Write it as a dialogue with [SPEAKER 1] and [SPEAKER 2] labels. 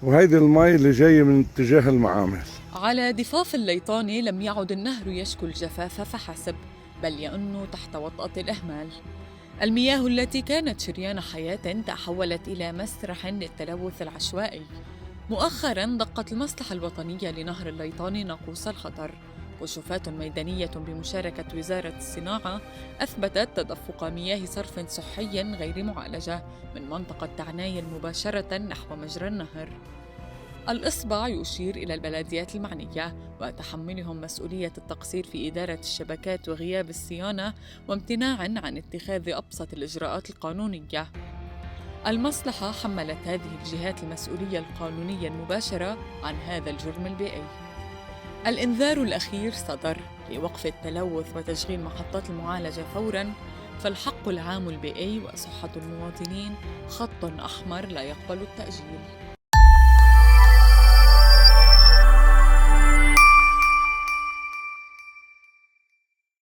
[SPEAKER 1] وهيدي المي اللي جاية من اتجاه المعامل.
[SPEAKER 2] على ضفاف الليطانة لم يعد النهر يشكو الجفاف فحسب، بل يئن تحت وطأة الإهمال. المياه التي كانت شريان حياة تحولت إلى مسرح للتلوث العشوائي. مؤخراً دقت المصلحة الوطنية لنهر الليطان ناقوس الخطر. كشوفات ميدانية بمشاركة وزارة الصناعة أثبتت تدفق مياه صرف صحي غير معالجة من منطقة تعناي مباشرة نحو مجرى النهر. الإصبع يشير إلى البلديات المعنية وتحملهم مسؤولية التقصير في إدارة الشبكات وغياب الصيانة وامتناع عن اتخاذ أبسط الإجراءات القانونية. المصلحة حملت هذه الجهات المسؤولية القانونية المباشرة عن هذا الجرم البيئي. الإنذار الأخير صدر لوقف التلوث وتشغيل محطات المعالجة فوراً، فالحق العام البيئي وصحة المواطنين خط أحمر لا يقبل التأجيل.